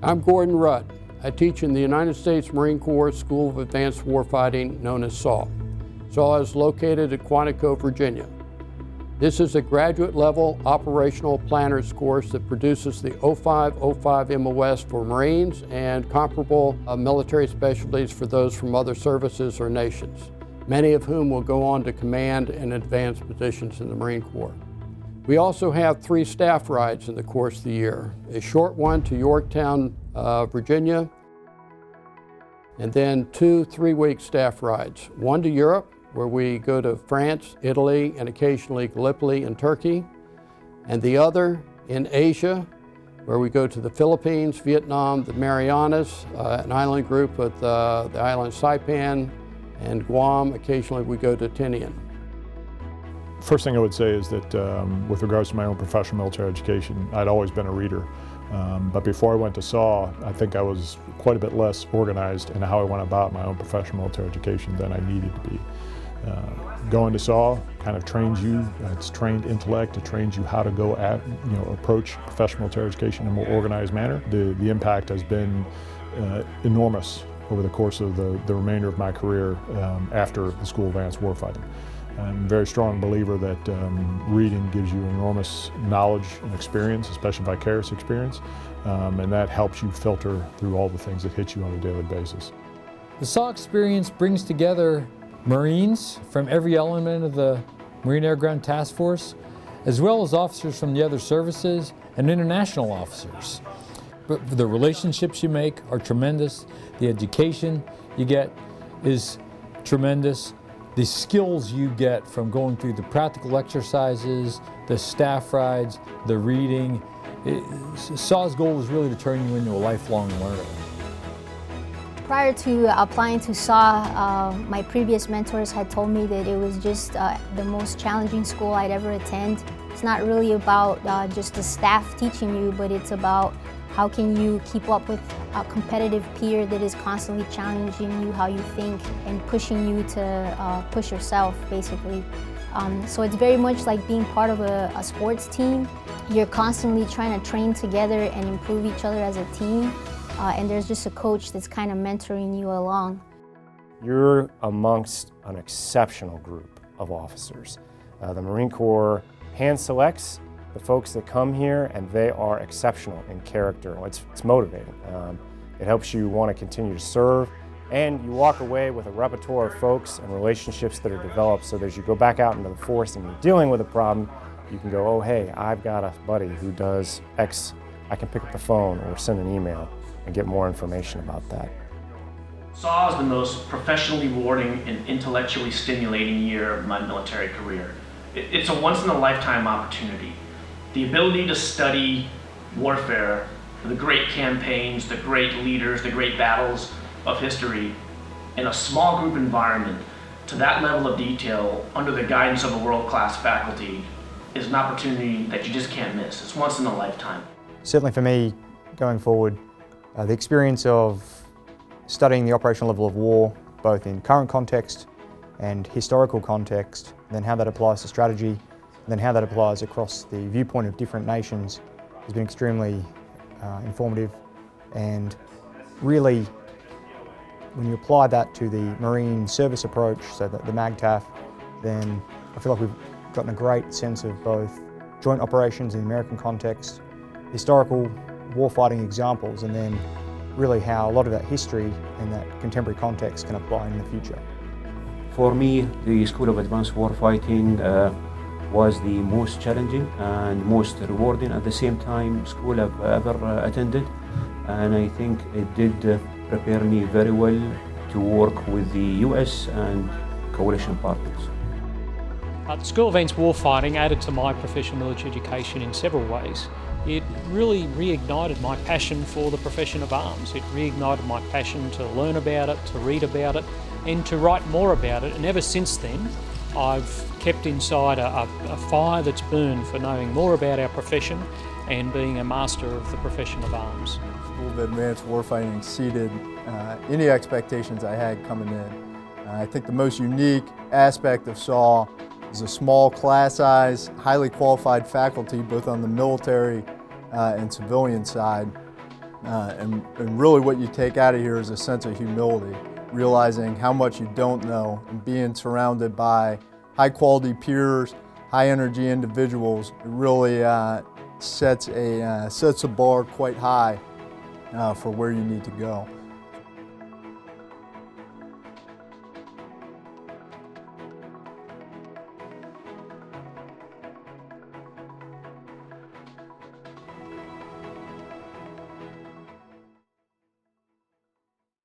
I'm Gordon Rudd. I teach in the United States Marine Corps School of Advanced Warfighting, known as SAW. SAW is located at Quantico, Virginia. This is a graduate-level operational planners course that produces the 05 MOS for Marines and comparable military specialties for those from other services or nations, many of whom will go on to command and advanced positions in the Marine Corps. We also have 3 staff rides in the course of the year, a short one to Yorktown, Virginia, and then 2 3-week staff rides, one to Europe, where we go to France, Italy, and occasionally Gallipoli and Turkey, and the other in Asia, where we go to the Philippines, Vietnam, the Marianas, an island group with the island Saipan, and Guam. Occasionally we go to Tinian. First thing I would say is that with regards to my own professional military education, I'd always been a reader. But before I went to SAW, I think I was quite a bit less organized in how I went about my own professional military education than I needed to be. Going to SAW kind of trains you, it's trained intellect, it trains you how to go approach professional military education in a more organized manner. The impact has been enormous over the course of the remainder of my career after the School of Advanced Warfighting. I'm a very strong believer that reading gives you enormous knowledge and experience, especially vicarious experience, and that helps you filter through all the things that hit you on a daily basis. The SAW experience brings together Marines from every element of the Marine Air Ground Task Force, as well as officers from the other services and international officers. But the relationships you make are tremendous. The education you get is tremendous. The skills you get from going through the practical exercises, the staff rides, the reading. SAW's goal is really to turn you into a lifelong learner. Prior to applying to SAW, my previous mentors had told me that it was just the most challenging school I'd ever attend. It's not really about just the staff teaching you, but it's about how can you keep up with a competitive peer that is constantly challenging you, how you think, and pushing you to push yourself, basically. So it's very much like being part of a sports team. You're constantly trying to train together and improve each other as a team, and there's just a coach that's kind of mentoring you along. You're amongst an exceptional group of officers. The Marine Corps hand selects the folks that come here, and they are exceptional in character. It's motivating. It helps you want to continue to serve, and you walk away with a repertoire of folks and relationships that are developed so that as you go back out into the force and you're dealing with a problem, you can go, oh hey, I've got a buddy who does X. I can pick up the phone or send an email and get more information about that. SAW is the most professionally rewarding and intellectually stimulating year of my military career. It's a once-in-a-lifetime opportunity. The ability to study warfare, the great campaigns, the great leaders, the great battles of history in a small group environment to that level of detail under the guidance of a world-class faculty is an opportunity that you just can't miss. It's once in a lifetime. Certainly for me, going forward, the experience of studying the operational level of war, both in current context and historical context, and then how that applies to strategy, and then how that applies across the viewpoint of different nations, has been extremely informative. And really, when you apply that to the Marine service approach, so that the MAGTAF, then I feel like we've gotten a great sense of both joint operations in the American context, historical warfighting examples, and then really how a lot of that history and that contemporary context can apply in the future. For me, the School of Advanced Warfighting was the most challenging and most rewarding at the same time school I've ever attended, and I think it did prepare me very well to work with the US and coalition partners. The School of Advanced Warfighting added to my professional military education in several ways. It really reignited my passion for the profession of arms. It reignited my passion to learn about it, to read about it, and to write more about it. And ever since then, I've kept inside a fire that's burned for knowing more about our profession and being a master of the profession of arms. School of Advanced Warfighting exceeded any expectations I had coming in. I think the most unique aspect of SAW is a small class size, highly qualified faculty, both on the military and civilian side. And really what you take out of here is a sense of humility, realizing how much you don't know and being surrounded by high quality peers, high energy individuals. It really sets a bar quite high for where you need to go.